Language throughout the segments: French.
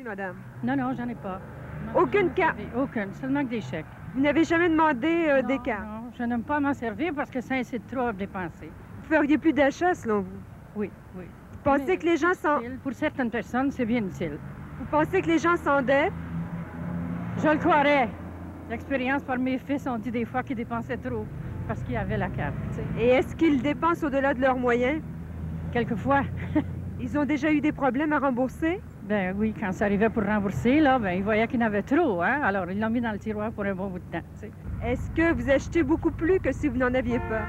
crédit, madame? Non, non, j'en ai pas. Aucune carte? Aucune, seulement que des chèques. Vous n'avez jamais demandé Non, des cartes? non, je n'aime pas m'en servir parce que ça incite trop à dépenser. Vous feriez plus d'achats, selon vous? Oui, oui. Vous pensez que les gens Pour certaines personnes, c'est bien utile. Vous pensez que les gens s'endettent? Je le croirais. L'expérience par mes fils ont dit des fois qu'ils dépensaient trop parce qu'ils avaient la carte. T'sais. Et est-ce qu'ils dépensent au-delà de leurs moyens? Quelquefois. Ils ont déjà eu des problèmes à rembourser? Ben oui, quand ça arrivait pour rembourser, là, ben ils voyaient qu'il y en avait trop, hein? Alors ils l'ont mis dans le tiroir pour un bon bout de temps. T'sais. Est-ce que vous achetez beaucoup plus que si vous n'en aviez pas?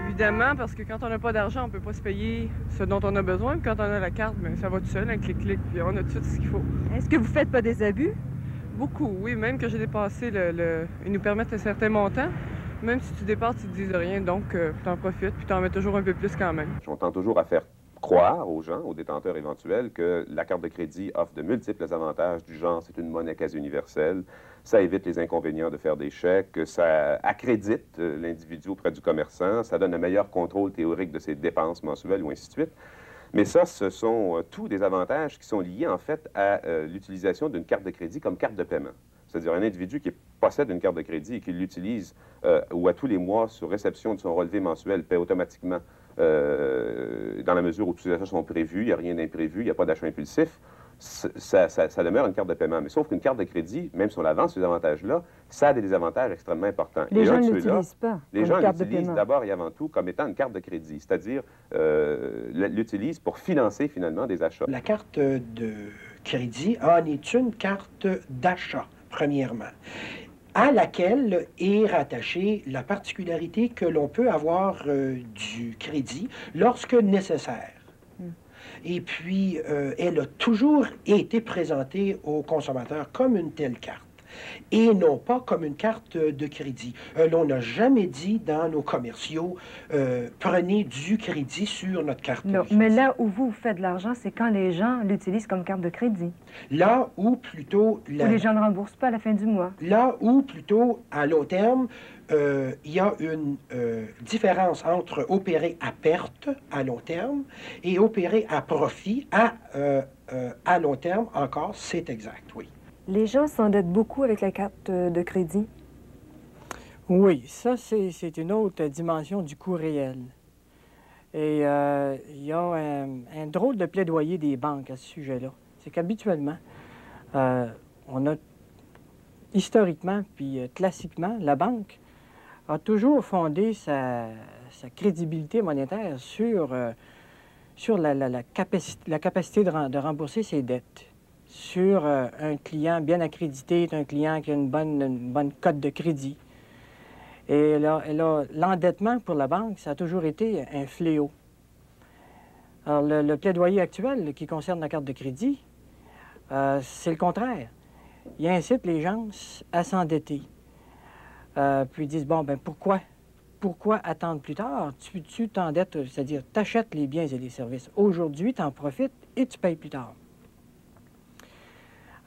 Évidemment, parce que quand on n'a pas d'argent, on ne peut pas se payer ce dont on a besoin. Puis quand on a la carte, bien, ça va tout seul, un clic-clic, puis on a tout de suite ce qu'il faut. Est-ce que vous faites pas des abus? Beaucoup, oui. Même que j'ai dépassé ils nous permettent un certain montant. Même si tu dépasses, ils ne te disent rien. Donc, tu en profites, puis tu en mets toujours un peu plus quand même. On tend toujours à faire croire aux gens, aux détenteurs éventuels, que la carte de crédit offre de multiples avantages du genre c'est une monnaie quasi universelle, ça évite les inconvénients de faire des chèques, ça accrédite l'individu auprès du commerçant, ça donne un meilleur contrôle théorique de ses dépenses mensuelles ou ainsi de suite. Mais ça, ce sont tous des avantages qui sont liés en fait à l'utilisation d'une carte de crédit comme carte de paiement. C'est-à-dire un individu qui possède une carte de crédit et qui l'utilise ou à tous les mois sur réception de son relevé mensuel paie automatiquement dans la mesure où tous les achats sont prévus, il n'y a rien d'imprévu, il n'y a pas d'achat impulsif, ça demeure une carte de paiement. Mais sauf qu'une carte de crédit, même si on avance ces avantages-là, ça a des désavantages extrêmement importants. Les gens ne l'utilisent pas. Les gens l'utilisent d'abord et avant tout comme étant une carte de crédit, c'est-à-dire l'utilisent pour financer finalement des achats. La carte de crédit en est une carte d'achat, premièrement, à laquelle est rattachée la particularité que l'on peut avoir du crédit lorsque nécessaire. Et puis, elle a toujours été présentée aux consommateurs comme une telle carte, et non pas comme une carte de crédit. L'on n'a jamais dit dans nos commerciaux, prenez du crédit sur notre carte de crédit. Mais là où vous faites de l'argent, c'est quand les gens l'utilisent comme carte de crédit. Là où plutôt... Où les gens ne remboursent pas à la fin du mois. Là où plutôt, à long terme, il y a une différence entre opérer à perte à long terme et opérer à profit à long terme. Encore, c'est exact, oui. Les gens s'endettent beaucoup avec la carte de crédit. Oui, ça, c'est une autre dimension du coût réel. Et il y a un drôle de plaidoyer des banques à ce sujet-là. C'est qu'habituellement, on a historiquement puis classiquement, la banque a toujours fondé sa crédibilité monétaire sur la capacité de rembourser ses dettes, sur un client bien accrédité, un client qui a une bonne cote de crédit. Et là, l'endettement pour la banque, ça a toujours été un fléau. Alors, le plaidoyer actuel qui concerne la carte de crédit, c'est le contraire. Il incite les gens à s'endetter. Puis ils disent, bon, ben pourquoi attendre plus tard? Tu t'endettes, c'est-à-dire tu achètes les biens et les services. Aujourd'hui, tu en profites et tu payes plus tard.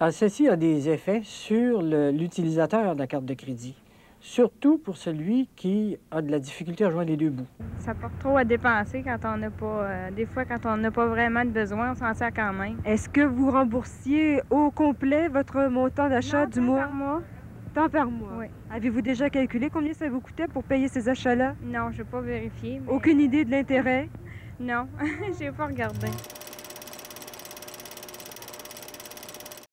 Alors, ceci a des effets sur l'utilisateur de la carte de crédit, surtout pour celui qui a de la difficulté à joindre les deux bouts. Ça porte trop à dépenser quand on n'a pas... des fois, quand on n'a pas vraiment de besoin, on s'en sert quand même. Est-ce que vous remboursiez au complet votre montant d'achat du mois? Par mois. Tant par mois? Oui. Avez-vous déjà calculé combien ça vous coûtait pour payer ces achats-là? Non, je n'ai pas vérifié. Mais... Aucune idée de l'intérêt? Non, je n'ai pas regardé.